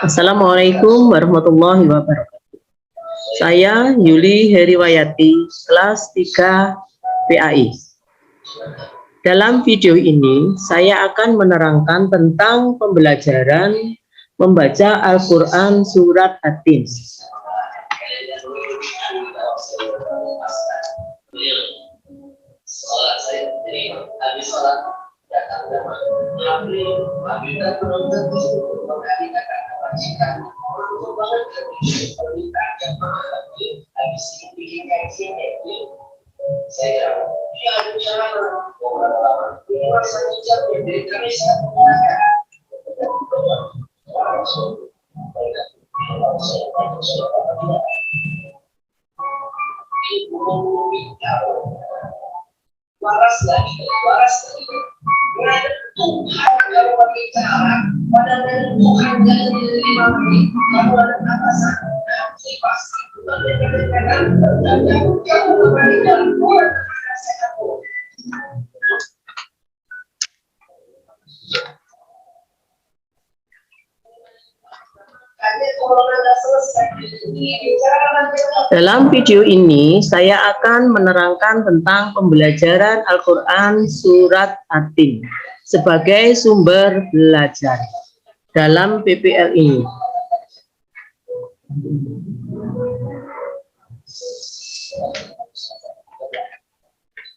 Assalamualaikum warahmatullahi wabarakatuh. Saya Yuli Heriwayati, kelas 3 PAI. Dalam video ini, saya akan menerangkan tentang pembelajaran membaca Al-Quran Surat At-Tin. Waras lagi, berada Tuhan yang berbicara, pada Tuhan yang menerima kamu ada atasan, pasti dan kamu memberikan buat sehatmu. Dalam video ini, saya akan menerangkan tentang pembelajaran Al-Quran Surat At-Tin sebagai sumber belajar dalam PPL ini.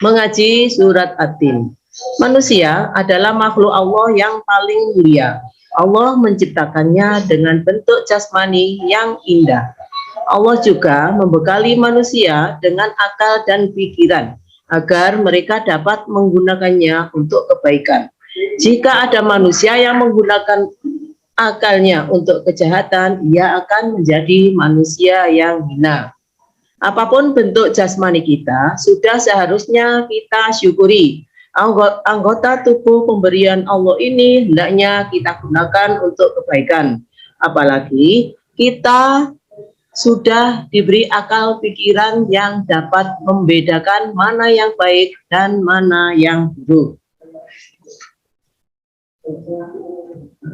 Mengaji Surat At-Tin. Manusia adalah makhluk Allah yang paling mulia. Allah menciptakannya dengan bentuk jasmani yang indah. Allah juga membekali manusia dengan akal dan pikiran agar mereka dapat menggunakannya untuk kebaikan. Jika ada manusia yang menggunakan akalnya untuk kejahatan, ia akan menjadi manusia yang hina. Apapun bentuk jasmani kita, sudah seharusnya kita syukuri. Anggota tubuh pemberian Allah ini hendaknya kita gunakan untuk kebaikan. Apalagi kita sudah diberi akal pikiran yang dapat membedakan mana yang baik dan mana yang buruk.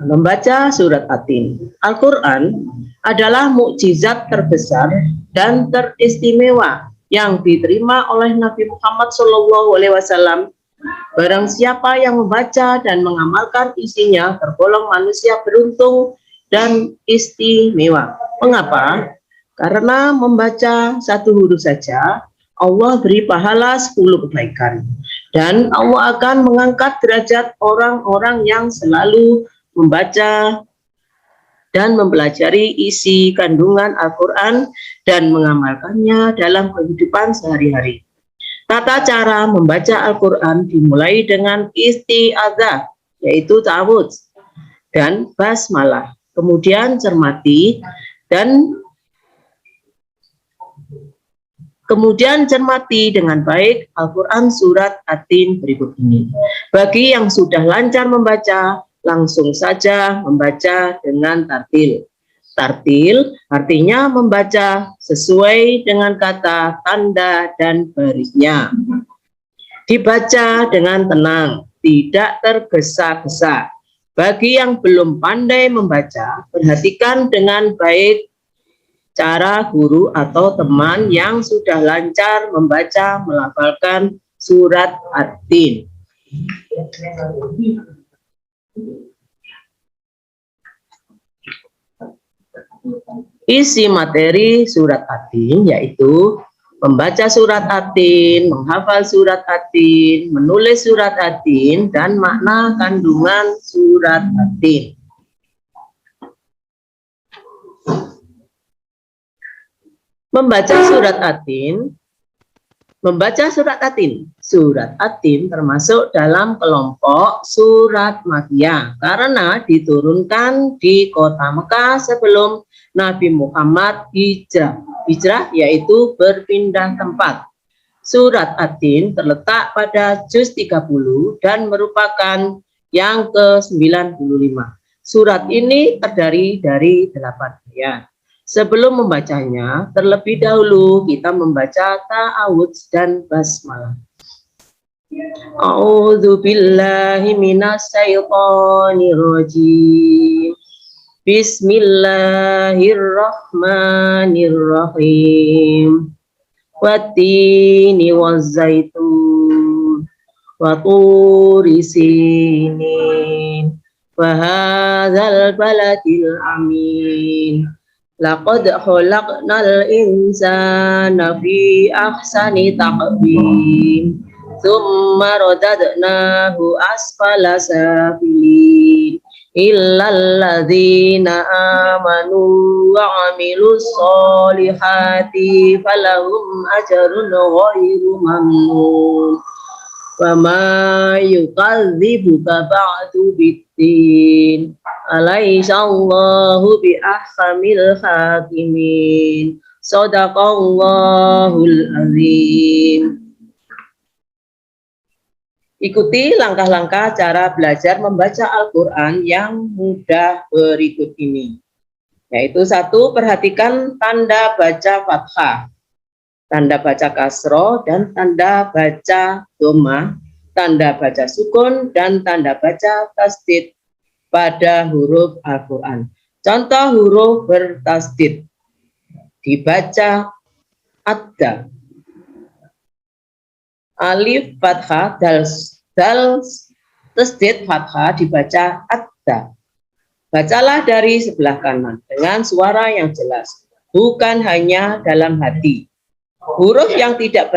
Membaca Surat At-Tin. Al-Quran adalah mukjizat terbesar dan teristimewa yang diterima oleh Nabi Muhammad SAW. Barang siapa yang membaca dan mengamalkan isinya tergolong manusia beruntung dan istimewa. Mengapa? Karena membaca satu huruf saja, Allah beri pahala 10 kebaikan. Dan Allah akan mengangkat derajat orang-orang yang selalu membaca dan mempelajari isi kandungan Al-Quran dan mengamalkannya dalam kehidupan sehari-hari. Tata cara membaca Al-Quran dimulai dengan isti'adzah, yaitu ta'awudz, dan basmalah. Kemudian cermati dengan baik Al-Quran Surat At-Tin berikut ini. Bagi yang sudah lancar membaca, langsung saja membaca dengan tartil. Tartil artinya membaca sesuai dengan kata, tanda, dan barisnya. Dibaca dengan tenang, tidak tergesa-gesa. Bagi yang belum pandai membaca, perhatikan dengan baik cara guru atau teman yang sudah lancar membaca melafalkan Surat At-Tin. Isi materi Surat At-Tin yaitu membaca Surat At-Tin, menghafal Surat At-Tin, menulis Surat At-Tin, dan makna kandungan Surat At-Tin. Membaca Surat At-Tin. Membaca Surat At-Tin. Surat At-Tin termasuk dalam kelompok surat Makkiyah karena diturunkan di kota Mekah sebelum Nabi Muhammad hijrah. Hijrah yaitu berpindah tempat. Surat At-Tin terletak pada juz 30 dan merupakan yang ke-95. Surat ini terdiri dari 8 ayat. Sebelum membacanya, terlebih dahulu kita membaca ta'awudz dan basmalah. A'udzu billahi minasyaitonir rajim. Bismillahirrahmanirrahim. Wattini wazzaitun wa turi sinin wa hadzal baladil amin. Laqad khalaqnal insana fi ahsani taqwim. Tsumma radadnahu asfala safilin. Illal ladzina amanu wa 'amilus solihati falahum ajrun ghairu mamnun. Wa ma yukadzibuka ba'du biddin. Alaihissallahu bi ahkamil hakimin. Shadaqallahul azim. Ikuti langkah-langkah cara belajar membaca Al-Quran yang mudah berikut ini. Yaitu 1. Perhatikan tanda baca fathah, tanda baca kasroh, dan tanda baca dhamma, tanda baca sukun, dan tanda baca tasdid pada huruf Al-Quran. Contoh huruf bertasdid dibaca adda. Alif fathah, dal tasdid fathah dibaca adda. Bacalah dari sebelah kanan dengan suara yang jelas, bukan hanya dalam hati. Huruf yang tidak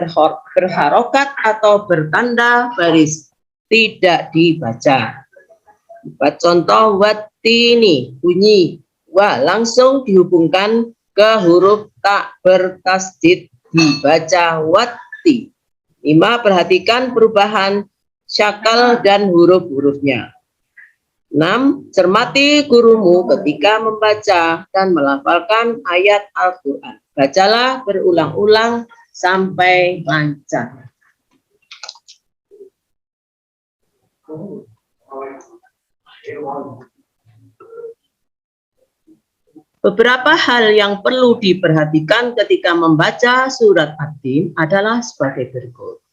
berharokat atau bertanda baris tidak dibaca. Contoh wattini, bunyi wa langsung dihubungkan ke huruf tak bertasdid dibaca watti. 5. Perhatikan perubahan syakal dan huruf-hurufnya. 6. Cermati gurumu ketika membaca dan melafalkan ayat Al-Quran. Bacalah berulang-ulang sampai lancar. Beberapa hal yang perlu diperhatikan ketika membaca surat Ad-Din adalah sebagai berikut.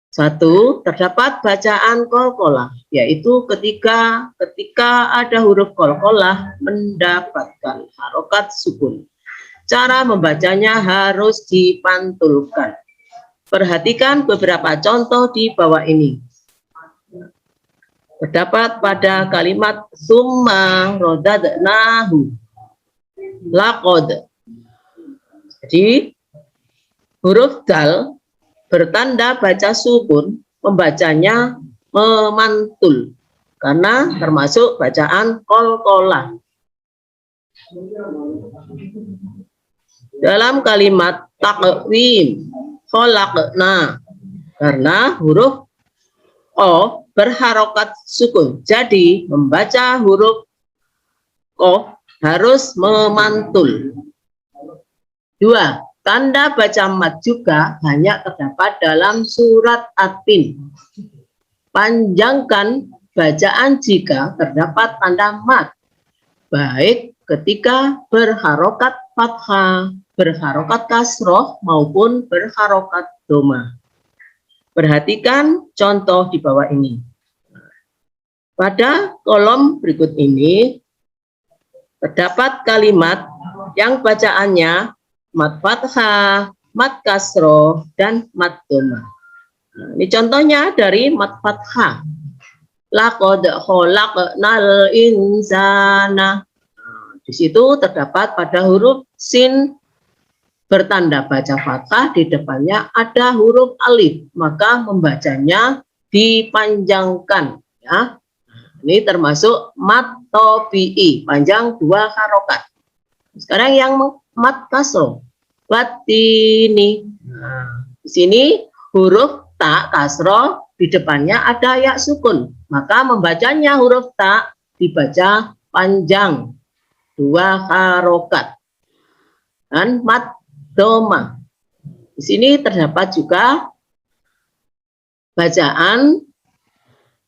1. Terdapat bacaan qalqalah, yaitu ketika ada huruf qalqalah mendapatkan harokat sukun. Cara membacanya harus dipantulkan. Perhatikan beberapa contoh di bawah ini. Terdapat pada kalimat summa rodadnahu. Laqad. Jadi huruf dal bertanda baca sukun, membacanya memantul karena termasuk bacaan qalqalah. Dalam kalimat taqwim khalaqna, karena huruf o berharokat sukun, jadi membaca huruf o harus memantul. 2. Tanda baca mat juga banyak terdapat dalam surat Ad-Din. Panjangkan bacaan jika terdapat tanda mat, baik ketika berharokat fathah, berharokat kasroh, maupun berharokat dhamma. Perhatikan contoh di bawah ini. Pada kolom berikut ini terdapat kalimat yang bacaannya mat fathah, mat kasroh, dan mat dhamma. Nah, ini contohnya dari mat fathah. Laqad khalaqnal insana. Nah, di situ terdapat pada huruf sin bertanda baca fathah, di depannya ada huruf alif, maka membacanya dipanjangkan. Ya. Ini termasuk mat tobi'i, panjang 2 harokat. Sekarang yang mat kasroh, wattini. Nah, di sini huruf ta kasroh, di depannya ada ya sukun, maka membacanya huruf ta dibaca panjang 2 harokat. Dan mat dhamma. Di sini terdapat juga bacaan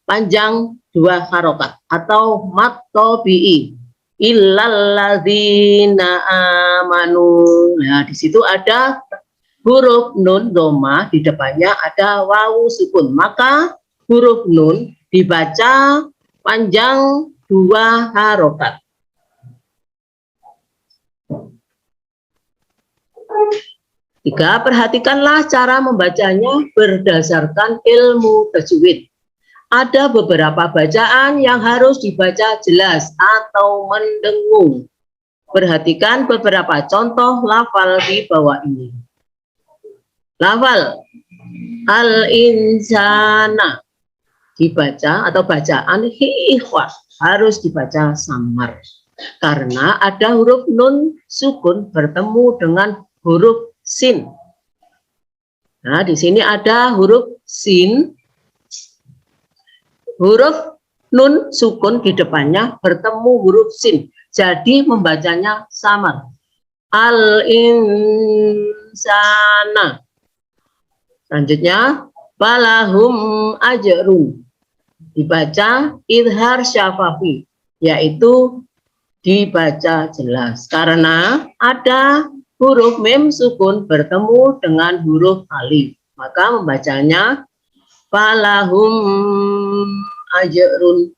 panjang 2 harokat atau mat tobi'i. Illal ladzina amanu. Nah, di situ ada huruf nun dhamma, di depannya ada wawu sukun, maka huruf nun dibaca panjang 2 harokat. Tiga, perhatikanlah cara membacanya berdasarkan ilmu tajwid. Ada beberapa bacaan yang harus dibaca jelas atau mendengung. Perhatikan beberapa contoh lafal di bawah ini. Lafal al-insana dibaca atau bacaan hikhwa harus dibaca samar karena ada huruf nun sukun bertemu dengan huruf sin. Nah, di sini ada huruf sin, huruf nun sukun di depannya bertemu huruf sin. Jadi membacanya samar. Al-insana. Selanjutnya, falahum ajrun. Dibaca idhar syafafi, yaitu dibaca jelas. Karena ada huruf mim sukun bertemu dengan huruf alif. Maka membacanya falahum ajrun.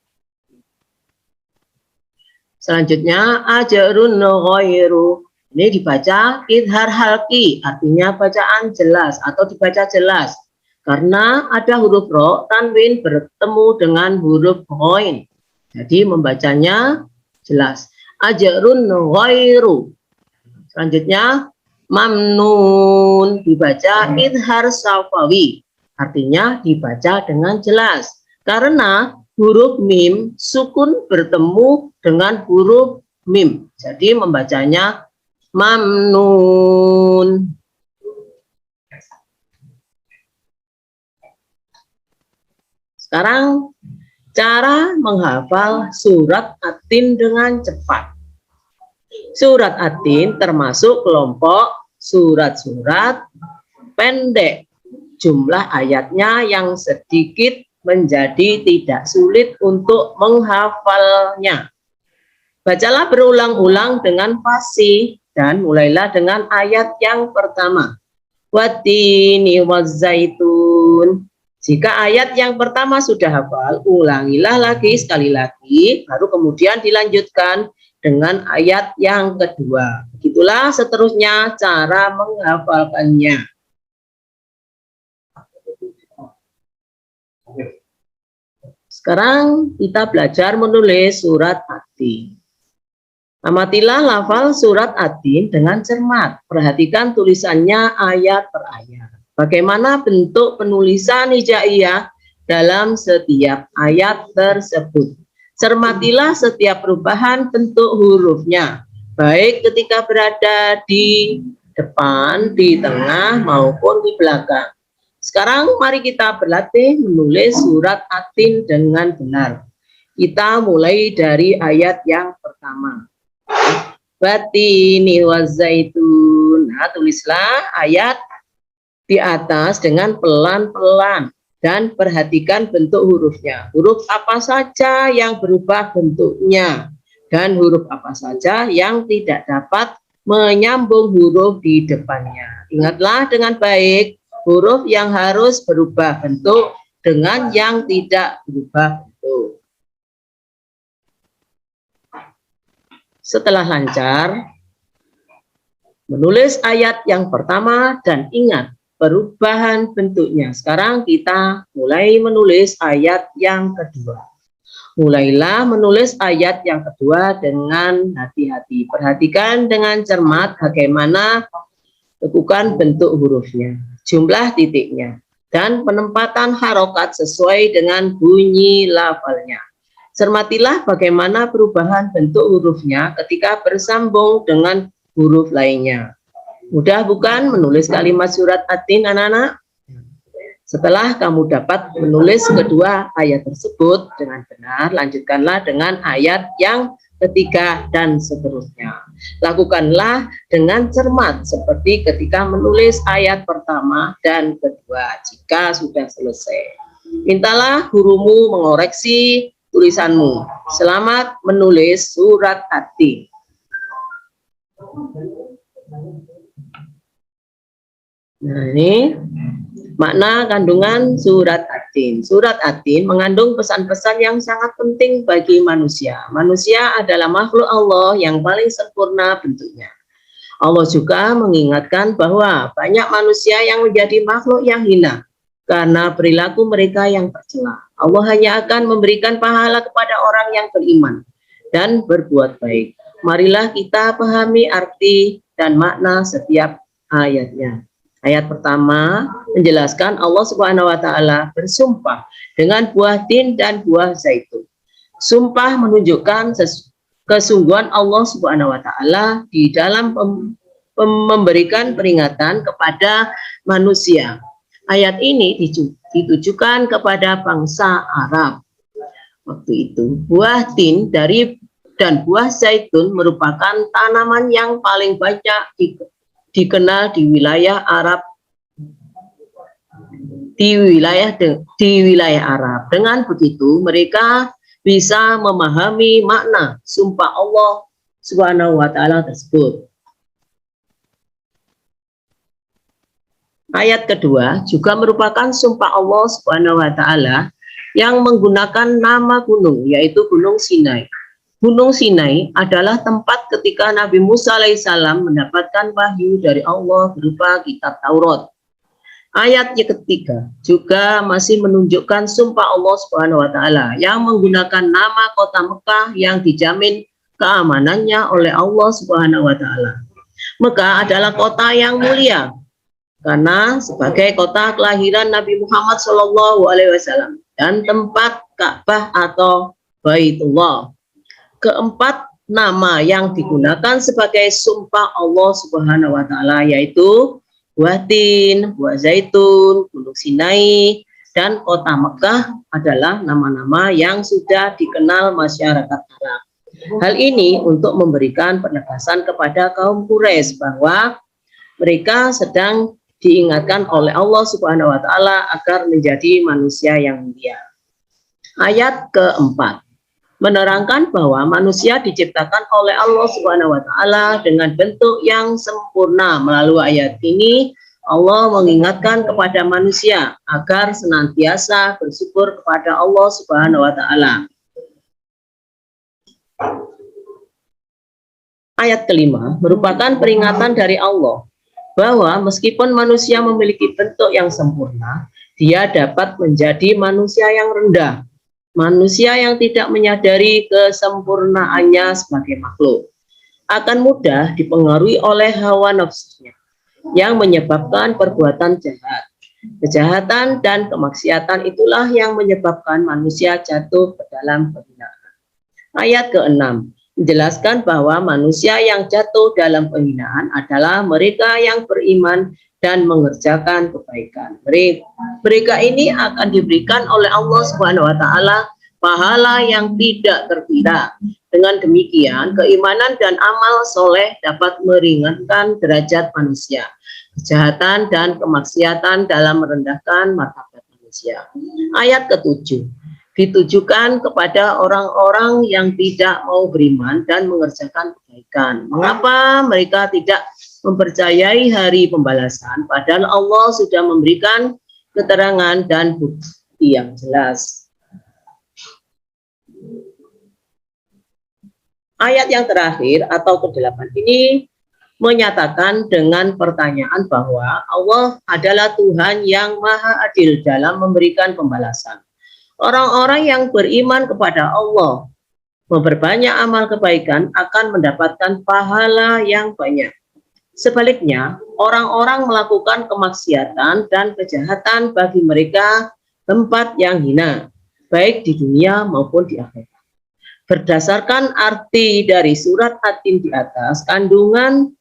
Selanjutnya ajrun ghairu. Ini dibaca idhar halki, artinya bacaan jelas atau dibaca jelas. Karena ada huruf ro tanwin bertemu dengan huruf ghain. Jadi membacanya jelas. Ajrun ghairu. Selanjutnya mamnun dibaca idhar safawi. Artinya dibaca dengan jelas. Karena huruf mim sukun bertemu dengan huruf mim. Jadi membacanya mamnun. Sekarang cara menghafal surat At-Tin dengan cepat. Surat At-Tin termasuk kelompok surat-surat pendek. Jumlah ayatnya yang sedikit menjadi tidak sulit untuk menghafalnya. Bacalah berulang-ulang dengan fasih dan mulailah dengan ayat yang pertama. Wattini wazzaitun. Jika ayat yang pertama sudah hafal, ulangilah lagi sekali lagi, baru kemudian dilanjutkan dengan ayat yang kedua. Begitulah seterusnya cara menghafalkannya. Sekarang kita belajar menulis surat At-Tin. Amatilah lafal surat At-Tin dengan cermat. Perhatikan tulisannya ayat per ayat. Bagaimana bentuk penulisan hijaiyah dalam setiap ayat tersebut. Cermatilah setiap perubahan bentuk hurufnya, baik ketika berada di depan, di tengah, maupun di belakang. Sekarang mari kita berlatih menulis surat At-Tin dengan benar. Kita mulai dari ayat yang pertama. Wattini wazzaitun. Nah, tulislah ayat di atas dengan pelan-pelan dan perhatikan bentuk hurufnya. Huruf apa saja yang berubah bentuknya dan huruf apa saja yang tidak dapat menyambung huruf di depannya. Ingatlah dengan baik huruf yang harus berubah bentuk dengan yang tidak berubah bentuk. Setelah lancar menulis ayat yang pertama dan ingat perubahan bentuknya. Sekarang kita mulai menulis ayat yang kedua. Mulailah menulis ayat yang kedua dengan hati-hati. Perhatikan dengan cermat bagaimana lakukan bentuk hurufnya, jumlah titiknya, dan penempatan harokat sesuai dengan bunyi lafalnya. Cermatilah bagaimana perubahan bentuk hurufnya ketika bersambung dengan huruf lainnya. Mudah bukan menulis kalimat surat At-Tin, anak-anak? Setelah kamu dapat menulis kedua ayat tersebut dengan benar, lanjutkanlah dengan ayat yang ketiga dan seterusnya. Lakukanlah dengan cermat seperti ketika menulis ayat pertama dan kedua. Jika sudah selesai, mintalah gurumu mengoreksi tulisanmu. Selamat menulis surat At-Tin. Nah, ini makna kandungan surat At-Tin. Surat At-Tin mengandung pesan-pesan yang sangat penting bagi manusia. Manusia adalah makhluk Allah yang paling sempurna bentuknya. Allah juga mengingatkan bahwa banyak manusia yang menjadi makhluk yang hina karena perilaku mereka yang tercela. Allah hanya akan memberikan pahala kepada orang yang beriman dan berbuat baik. Marilah kita pahami arti dan makna setiap ayatnya. Ayat pertama menjelaskan Allah Subhanahu wa taala bersumpah dengan buah tin dan buah zaitun. Sumpah menunjukkan kesungguhan Allah Subhanahu wa taala di dalam memberikan peringatan kepada manusia. Ayat ini ditujukan kepada bangsa Arab. Waktu itu, buah tin dan buah zaitun merupakan tanaman yang paling banyak dikenal di wilayah Arab, di wilayah Arab. Dengan begitu, mereka bisa memahami makna sumpah Allah Subhanahu wa taala tersebut. Ayat kedua juga merupakan sumpah Allah Subhanahu wa taala yang menggunakan nama gunung, yaitu Gunung Sinai. Gunung Sinai adalah tempat ketika Nabi Musa alaihissalam mendapatkan wahyu dari Allah berupa kitab Taurat. Ayat yang ketiga juga masih menunjukkan sumpah Allah Subhanahu wa taala yang menggunakan nama kota Mekah yang dijamin keamanannya oleh Allah Subhanahu wa taala. Mekah adalah kota yang mulia karena sebagai kota kelahiran Nabi Muhammad SAW dan tempat Ka'bah atau Baitullah. Keempat nama yang digunakan sebagai sumpah Allah Subhanahu wa taala yaitu buah tin, buah zaitun, Gunung Sinai, dan kota Mekah adalah nama-nama yang sudah dikenal masyarakat Arab. Hal ini untuk memberikan penegasan kepada kaum Quraisy bahwa mereka sedang diingatkan oleh Allah Subhanahu wa taala agar menjadi manusia yang mulia. Ayat keempat menerangkan bahwa manusia diciptakan oleh Allah Subhanahu wa taala dengan bentuk yang sempurna. Melalui ayat ini Allah mengingatkan kepada manusia agar senantiasa bersyukur kepada Allah Subhanahu wa taala. Ayat kelima merupakan peringatan dari Allah bahwa meskipun manusia memiliki bentuk yang sempurna, dia dapat menjadi manusia yang rendah, manusia yang tidak menyadari kesempurnaannya sebagai makhluk, akan mudah dipengaruhi oleh hawa nafsunya yang menyebabkan perbuatan jahat. Kejahatan dan kemaksiatan itulah yang menyebabkan manusia jatuh ke dalam penghinaan. Ayat ke-6 menjelaskan bahwa manusia yang jatuh dalam penghinaan adalah mereka yang beriman dan mengerjakan kebaikan. Mereka ini akan diberikan oleh Allah Subhanahu wa taala pahala yang tidak terkira. Dengan demikian, keimanan dan amal soleh dapat meringankan derajat manusia. Kejahatan dan kemaksiatan dalam merendahkan martabat manusia. Ayat ke-7 ditujukan kepada orang-orang yang tidak mau beriman dan mengerjakan kebaikan. Mengapa mereka tidak mempercayai hari pembalasan, padahal Allah sudah memberikan keterangan dan bukti yang jelas. Ayat yang terakhir atau ke-8 ini menyatakan dengan pertanyaan bahwa Allah adalah Tuhan yang maha adil dalam memberikan pembalasan. Orang-orang yang beriman kepada Allah, memperbanyak amal kebaikan akan mendapatkan pahala yang banyak. Sebaliknya, orang-orang melakukan kemaksiatan dan kejahatan bagi mereka tempat yang hina, baik di dunia maupun di akhirat. Berdasarkan arti dari surat At-Tin di atas, kandungan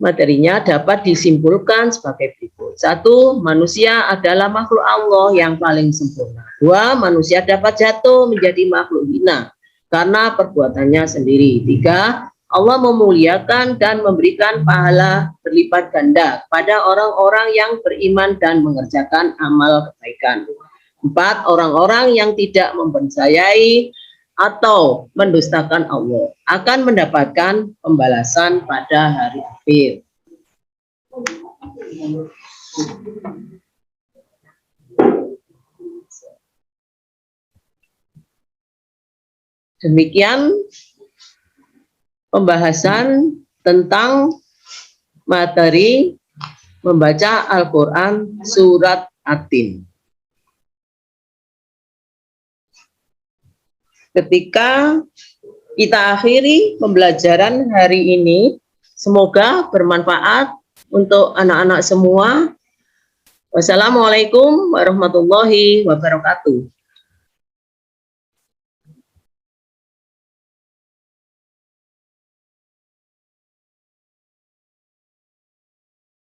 materinya dapat disimpulkan sebagai berikut. 1. Manusia adalah makhluk Allah yang paling sempurna. 2. Manusia dapat jatuh menjadi makhluk hina karena perbuatannya sendiri. 3. Allah memuliakan dan memberikan pahala berlipat ganda pada orang-orang yang beriman dan mengerjakan amal kebaikan. 4. Orang-orang yang tidak mempercayai atau mendustakan Allah akan mendapatkan pembalasan pada hari akhir. Demikian pembahasan tentang materi membaca Al-Quran surat At-Tin. Ketika kita akhiri pembelajaran hari ini, semoga bermanfaat untuk anak-anak semua. Wassalamualaikum warahmatullahi wabarakatuh.